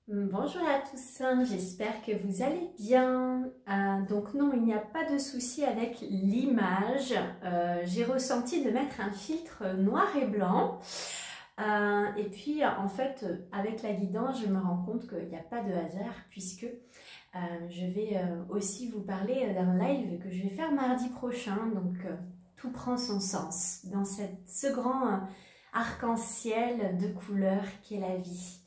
Bonjour à tous, j'espère que vous allez bien. Donc non, il n'y a pas de souci avec l'image. J'ai ressenti de mettre un filtre noir et blanc. Et puis en fait, avec la guidance, je me rends compte qu'il n'y a pas de hasard puisque je vais aussi vous parler d'un live que je vais faire mardi prochain. Donc tout prend son sens dans ce grand arc-en-ciel de couleurs qu'est la vie.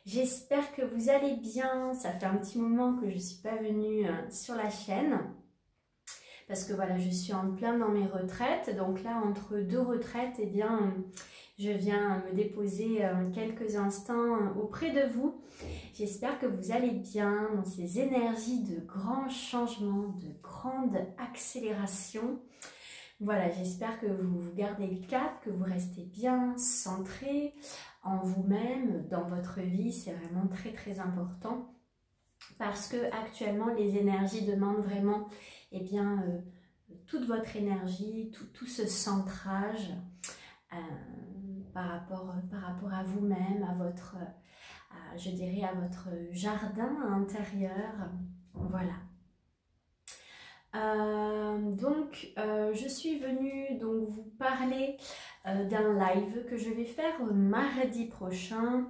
J'espère que vous allez bien. Ça fait un petit moment que je ne suis pas venue sur la chaîne parce que voilà, je suis en plein dans mes retraites. Donc là, entre deux retraites, eh bien, je viens me déposer quelques instants auprès de vous. J'espère que vous allez bien dans ces énergies de grands changements, de grande accélération. Voilà, j'espère que vous gardez le cap, que vous restez bien centré en vous-même, dans votre vie. C'est vraiment très très important parce que actuellement les énergies demandent vraiment toute votre énergie, tout ce centrage par rapport à vous-même, à votre, je dirais à votre jardin intérieur. Voilà. Je suis venue donc vous parler d'un live que je vais faire mardi prochain.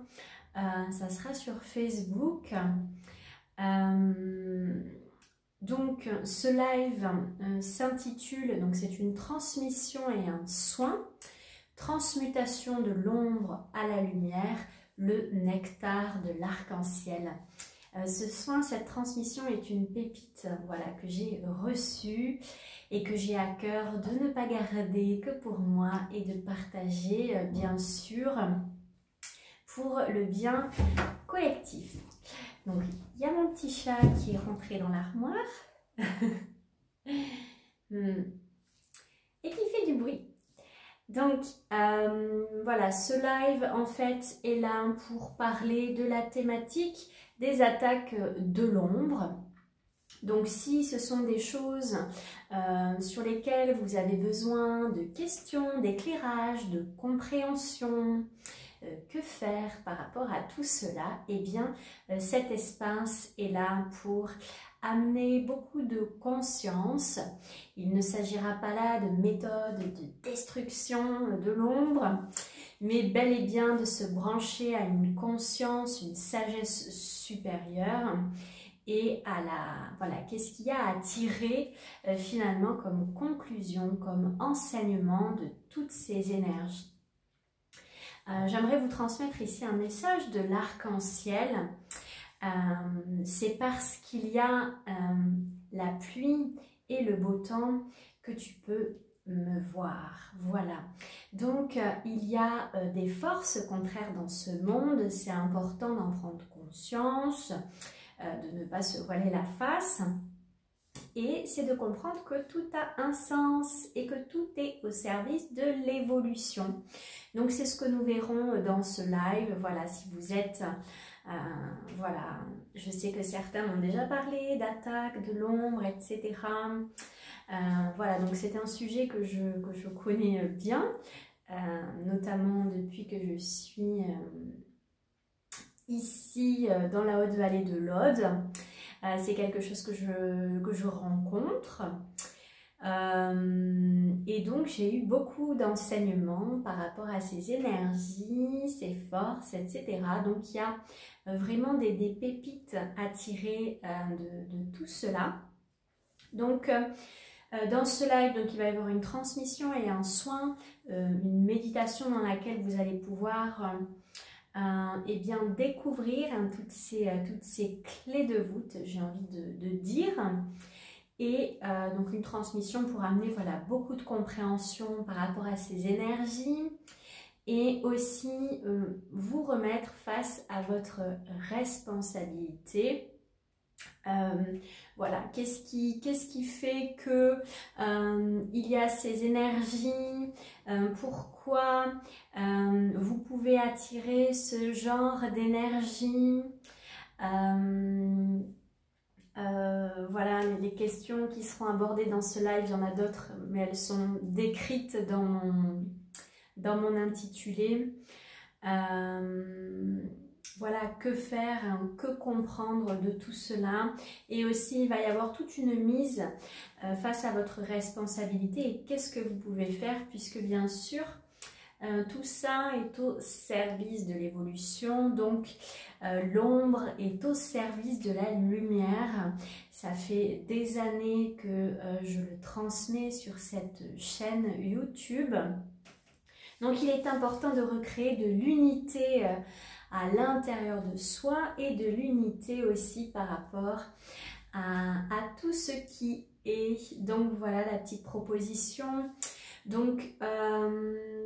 Ça sera sur Facebook. Ce live s'intitule, donc c'est une transmission et un soin, transmutation de l'ombre à la lumière, le nectar de l'arc-en-ciel. Ce soin, cette transmission est une pépite voilà, que j'ai reçue et que j'ai à cœur de ne pas garder que pour moi et de partager bien sûr pour le bien collectif. Donc il y a mon petit chat qui est rentré dans l'armoire et qui fait du bruit. Donc voilà, ce live en fait est là pour parler de la thématique des attaques de l'ombre. Donc si ce sont des choses sur lesquelles vous avez besoin de questions, d'éclairage, de compréhension, que faire par rapport à tout cela, eh bien cet espace est là pour amener beaucoup de conscience. Il ne s'agira pas là de méthode de destruction de l'ombre, mais bel et bien de se brancher à une conscience, une sagesse supérieure et à voilà, qu'est-ce qu'il y a à tirer finalement comme conclusion, comme enseignement de toutes ces énergies. J'aimerais vous transmettre ici un message de l'arc-en-ciel. C'est parce qu'il y a la pluie et le beau temps que tu peux me voir. Voilà. Donc, il y a des forces contraires dans ce monde. C'est important d'en prendre conscience, de ne pas se voiler la face. Et c'est de comprendre que tout a un sens et que tout est au service de l'évolution. Donc, c'est ce que nous verrons dans ce live. Voilà, si vous êtes... voilà, je sais que certains m'ont déjà parlé d'attaque, de l'ombre, etc. Voilà, donc c'est un sujet que je connais bien, notamment depuis que je suis ici dans la haute vallée de l'Aude. C'est quelque chose que je rencontre. Et donc j'ai eu beaucoup d'enseignements par rapport à ces énergies, ces forces, etc. Donc il y a vraiment des pépites à tirer de tout cela. Donc dans ce live, donc, il va y avoir une transmission et un soin, une méditation dans laquelle vous allez pouvoir eh bien, découvrir toutes ces clés de voûte, j'ai envie de dire. Et donc une transmission pour amener voilà, beaucoup de compréhension par rapport à ces énergies et aussi vous remettre face à votre responsabilité. Voilà, qu'est-ce qui fait que il y a ces énergies, pourquoi vous pouvez attirer ce genre d'énergie. Voilà les questions qui seront abordées dans ce live, il y en a d'autres, mais elles sont décrites dans mon intitulé. voilà, que faire, hein, que comprendre de tout cela. Et aussi, il va y avoir toute une mise face à votre responsabilité et qu'est-ce que vous pouvez faire, puisque bien sûr, tout ça est au service de l'évolution, donc l'ombre est au service de la lumière. Ça fait des années que je le transmets sur cette chaîne YouTube. Donc il est important de recréer de l'unité à l'intérieur de soi et de l'unité aussi par rapport à tout ce qui est. Donc voilà la petite proposition. Donc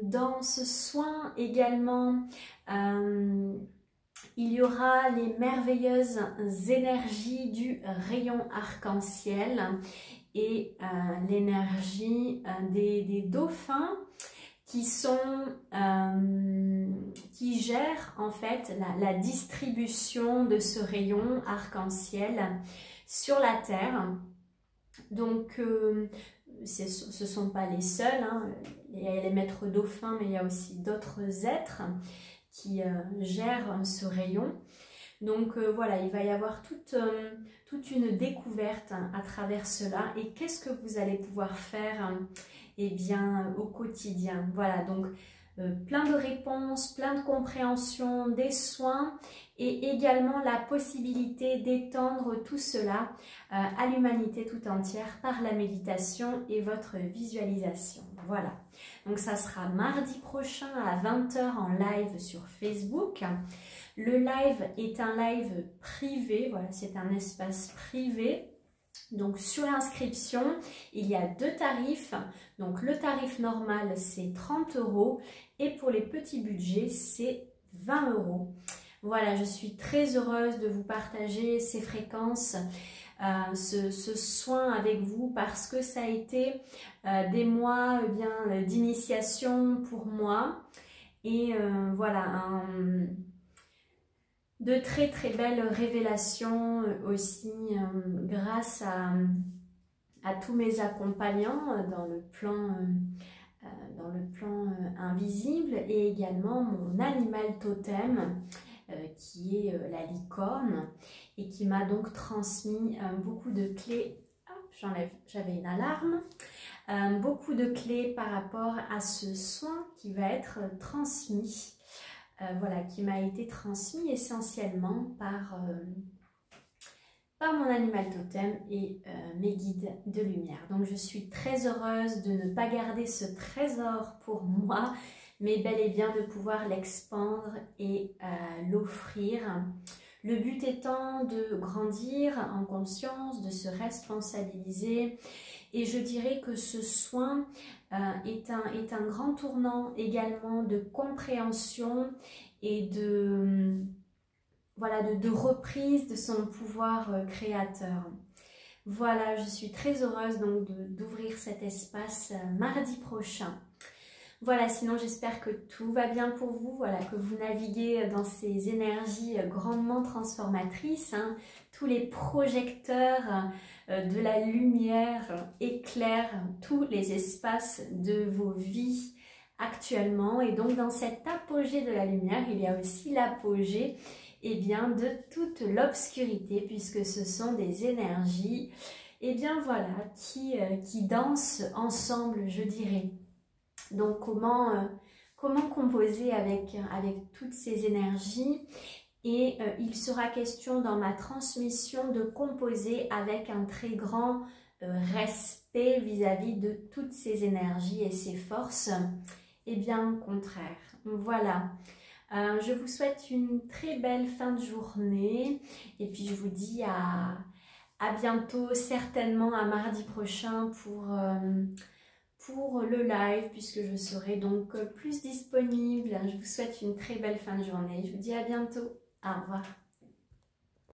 dans ce soin également, il y aura les merveilleuses énergies du rayon arc-en-ciel et l'énergie des dauphins qui gèrent en fait la distribution de ce rayon arc-en-ciel sur la Terre. Donc ce ne sont pas les seuls, hein. Il y a les maîtres dauphins, mais il y a aussi d'autres êtres qui gèrent ce rayon. Donc voilà, il va y avoir toute une découverte à travers cela. Et qu'est-ce que vous allez pouvoir faire eh bien, au quotidien? Voilà, donc plein de réponses, plein de compréhension, des soins et également la possibilité d'étendre tout cela à l'humanité tout entière par la méditation et votre visualisation. Voilà, donc ça sera mardi prochain à 20 h en live sur Facebook. Le live est un live privé, voilà, c'est un espace privé. Donc sur l'inscription, il y a 2 tarifs. Donc le tarif normal, c'est 30 € et pour les petits budgets, c'est 20 €. Voilà, je suis très heureuse de vous partager ces fréquences, ce soin avec vous parce que ça a été des mois d'initiation pour moi. Et voilà, de très très belles révélations aussi grâce à tous mes accompagnants dans le plan invisible et également mon animal totem qui est la licorne et qui m'a donc transmis beaucoup de clés. J'avais une alarme. Beaucoup de clés par rapport à ce soin qui va être transmis. Voilà, qui m'a été transmis essentiellement par mon animal totem et mes guides de lumière. Donc je suis très heureuse de ne pas garder ce trésor pour moi, mais bel et bien de pouvoir l'expandre et l'offrir. Le but étant de grandir en conscience, de se responsabiliser. Et je dirais que ce soin est un grand tournant également de compréhension et voilà, de reprise de son pouvoir créateur. Voilà, je suis très heureuse donc d'ouvrir cet espace mardi prochain. Voilà, sinon j'espère que tout va bien pour vous, voilà, que vous naviguez dans ces énergies grandement transformatrices, hein. Tous les projecteurs de la lumière éclairent tous les espaces de vos vies actuellement. Et donc dans cet apogée de la lumière, il y a aussi l'apogée de toute l'obscurité, puisque ce sont des énergies voilà, qui dansent ensemble, je dirais. Donc comment composer avec toutes ces énergies, et il sera question dans ma transmission de composer avec un très grand respect vis-à-vis de toutes ces énergies et ces forces. Et bien au contraire, voilà. Je vous souhaite une très belle fin de journée et puis je vous dis à bientôt, certainement à mardi prochain pour le live, puisque je serai donc plus disponible. Je vous souhaite une très belle fin de journée. Je vous dis à bientôt. Au revoir.